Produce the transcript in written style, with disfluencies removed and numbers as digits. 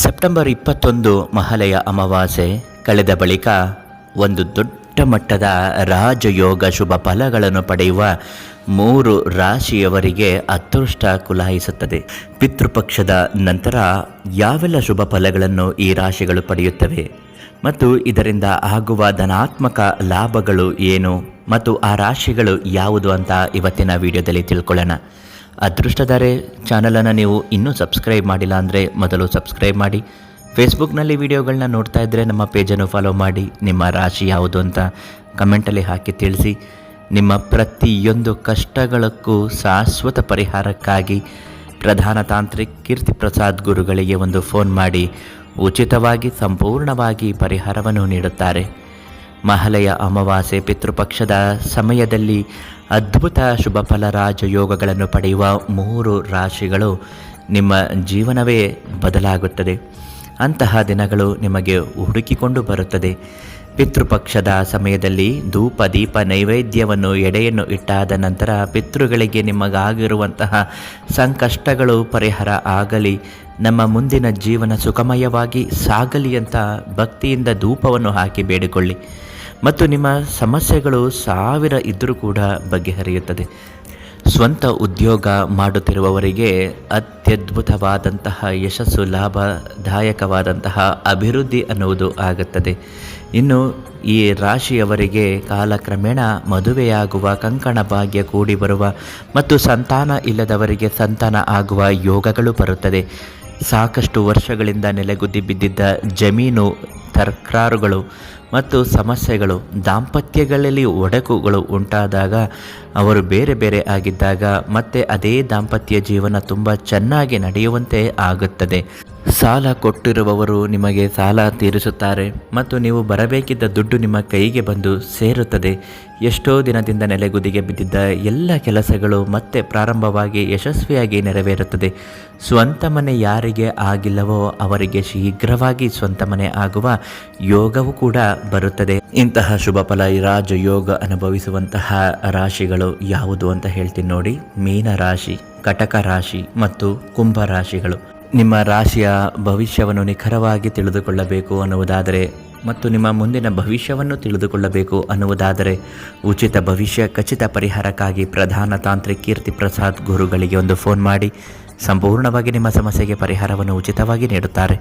September 21 Mahalaya Amavasya ಕಳೆದ ಬಳಿಕ ಒಂದು ದೊಡ್ಡ ಮಟ್ಟದ ರಾಜಯೋಗ ಶುಭ ಫಲಗಳನ್ನು ಪಡೆಯುವ 3 ರಾಶಿಯವರಿಗೆ ಅದೃಷ್ಟ ಕುಲಾಯಿಸುತ್ತದೆ. ಪಿತೃಪಕ್ಷದ ನಂತರ ಯಾವೆಲ್ಲ ಶುಭ ಫಲಗಳನ್ನು ಈ ರಾಶಿಗಳು ಪಡೆಯುತ್ತವೆ ಮತ್ತು ಇದರಿಂದ ಆಗುವ ಧನಾತ್ಮಕ ಲಾಭಗಳು ಏನು ಮತ್ತು ಆ ರಾಶಿಗಳು ಯಾವುದು ಅಂತ ಇವತ್ತಿನ ವಿಡಿಯೋದಲ್ಲಿ ತಿಳ್ಕೊಳ್ಳೋಣ. ಅದೃಷ್ಟಧಾರೆ ಚಾನಲನ್ನು ನೀವು ಇನ್ನೂ ಸಬ್ಸ್ಕ್ರೈಬ್ ಮಾಡಿಲ್ಲ ಅಂದರೆ ಮೊದಲು ಸಬ್ಸ್ಕ್ರೈಬ್ ಮಾಡಿ. ಫೇಸ್ಬುಕ್ನಲ್ಲಿ ವಿಡಿಯೋಗಳನ್ನ ನೋಡ್ತಾ ಇದ್ದರೆ ನಮ್ಮ ಪೇಜನ್ನು ಫಾಲೋ ಮಾಡಿ. ನಿಮ್ಮ ರಾಶಿ ಯಾವುದು ಅಂತ ಕಮೆಂಟಲ್ಲಿ ಹಾಕಿ ತಿಳಿಸಿ. ನಿಮ್ಮ ಪ್ರತಿಯೊಂದು ಕಷ್ಟಗಳಕ್ಕೂ ಶಾಶ್ವತ ಪರಿಹಾರಕ್ಕಾಗಿ ಪ್ರಧಾನ ತಾಂತ್ರಿಕ್ ಕೀರ್ತಿ ಪ್ರಸಾದ್ ಗುರುಗಳಿಗೆ ಒಂದು ಫೋನ್ ಮಾಡಿ ಉಚಿತವಾಗಿ ಸಂಪೂರ್ಣವಾಗಿ ಪರಿಹಾರವನ್ನು ನೀಡುತ್ತಾರೆ. ಮಹಾಲಯ ಅಮಾವಾಸ್ಯೆ ಪಿತೃಪಕ್ಷದ ಸಮಯದಲ್ಲಿ ಅದ್ಭುತ ಶುಭ ಫಲ ರಾಜಯೋಗಗಳನ್ನು ಪಡೆಯುವ 3 ರಾಶಿಗಳು ನಿಮ್ಮ ಜೀವನವೇ ಬದಲಾಗುತ್ತದೆ. ಅಂತಹ ದಿನಗಳು ನಿಮಗೆ ಹುಡುಕಿಕೊಂಡು ಬರುತ್ತದೆ. ಪಿತೃಪಕ್ಷದ ಸಮಯದಲ್ಲಿ ಧೂಪ ದೀಪ ನೈವೇದ್ಯವನ್ನು ಎಡೆಯನ್ನು ಇಟ್ಟಾದ ನಂತರ ಪಿತೃಗಳಿಗೆ ನಿಮಗಾಗಿರುವಂತಹ ಸಂಕಷ್ಟಗಳು ಪರಿಹಾರ ಆಗಲಿ, ನಮ್ಮ ಮುಂದಿನ ಜೀವನ ಸುಖಮಯವಾಗಿ ಸಾಗಲಿ ಅಂತ ಭಕ್ತಿಯಿಂದ ಧೂಪವನ್ನು ಹಾಕಿ ಬೇಡಿಕೊಳ್ಳಿ ಮತ್ತು ನಿಮ್ಮ ಸಮಸ್ಯೆಗಳು 1000 ಇದ್ದರೂ ಕೂಡ ಬಗೆಹರಿಯುತ್ತದೆ. ಸ್ವಂತ ಉದ್ಯೋಗ ಮಾಡುತ್ತಿರುವವರಿಗೆ ಅತ್ಯದ್ಭುತವಾದಂತಹ ಯಶಸ್ಸು, ಲಾಭದಾಯಕವಾದಂತಹ ಅಭಿವೃದ್ಧಿ ಅನ್ನುವುದು ಆಗುತ್ತದೆ. ಇನ್ನು ಈ ರಾಶಿಯವರಿಗೆ ಕಾಲಕ್ರಮೇಣ ಮದುವೆಯಾಗುವ, ಕಂಕಣ ಭಾಗ್ಯ ಕೂಡಿ ಬರುವ ಮತ್ತು ಸಂತಾನ ಇಲ್ಲದವರಿಗೆ ಸಂತಾನ ಆಗುವ ಯೋಗಗಳು ಬರುತ್ತದೆ. ಸಾಕಷ್ಟು ವರ್ಷಗಳಿಂದ ನೆಲೆಗುದ್ದಿ ಬಿದ್ದಿದ್ದ ಜಮೀನು ತಕರಾರುಗಳು ಮತ್ತು ಸಮಸ್ಯೆಗಳು, ದಾಂಪತ್ಯಗಳಲ್ಲಿ ಒಡಕುಗಳು ಉಂಟಾದಾಗ, ಅವರು ಬೇರೆ ಬೇರೆ ಆಗಿದ್ದಾಗ ಮತ್ತೆ ಅದೇ ದಾಂಪತ್ಯ ಜೀವನ ತುಂಬ ಚೆನ್ನಾಗಿ ನಡೆಯುವಂತೆ ಆಗುತ್ತದೆ. ಸಾಲ ಕೊಟ್ಟಿರುವವರು ನಿಮಗೆ ಸಾಲ ತೀರಿಸುತ್ತಾರೆ ಮತ್ತು ನೀವು ಬರಬೇಕಿದ್ದ ದುಡ್ಡು ನಿಮ್ಮ ಕೈಗೆ ಬಂದು ಸೇರುತ್ತದೆ. ಎಷ್ಟೋ ದಿನದಿಂದ ನೆಲೆಗುದಿಗೆ ಬಿದ್ದಿದ್ದ ಎಲ್ಲ ಕೆಲಸಗಳು ಮತ್ತೆ ಪ್ರಾರಂಭವಾಗಿ ಯಶಸ್ವಿಯಾಗಿ ನೆರವೇರುತ್ತದೆ. ಸ್ವಂತ ಮನೆ ಯಾರಿಗೆ ಆಗಿಲ್ಲವೋ ಅವರಿಗೆ ಶೀಘ್ರವಾಗಿ ಸ್ವಂತ ಮನೆ ಆಗುವ ಯೋಗವೂ ಕೂಡ ಬರುತ್ತದೆ. ಇಂತಹ ಶುಭ ಫಲ ರಾಜಯೋಗ ಅನುಭವಿಸುವಂತಹ ರಾಶಿಗಳು ಯಾವುದು ಅಂತ ಹೇಳ್ತೀನಿ ನೋಡಿ. ಮೀನ ರಾಶಿ, ಕಟಕ ರಾಶಿ ಮತ್ತು ಕುಂಭ ರಾಶಿಗಳು. ನಿಮ್ಮ ರಾಶಿಯ ಭವಿಷ್ಯವನ್ನು ನಿಖರವಾಗಿ ತಿಳಿದುಕೊಳ್ಳಬೇಕು ಅನ್ನುವುದಾದರೆ ಮತ್ತು ನಿಮ್ಮ ಮುಂದಿನ ಭವಿಷ್ಯವನ್ನು ತಿಳಿದುಕೊಳ್ಳಬೇಕು ಅನ್ನುವುದಾದರೆ ಉಚಿತ ಭವಿಷ್ಯ ಖಚಿತ ಪರಿಹಾರಕ್ಕಾಗಿ ಪ್ರಧಾನ ತಾಂತ್ರಿಕ್ ಕೀರ್ತಿ ಪ್ರಸಾದ್ ಗುರುಗಳಿಗೆ ಒಂದು ಫೋನ್ ಮಾಡಿ ಸಂಪೂರ್ಣವಾಗಿ ನಿಮ್ಮ ಸಮಸ್ಯೆಗೆ ಪರಿಹಾರವನ್ನು ಉಚಿತವಾಗಿ ನೀಡುತ್ತಾರೆ.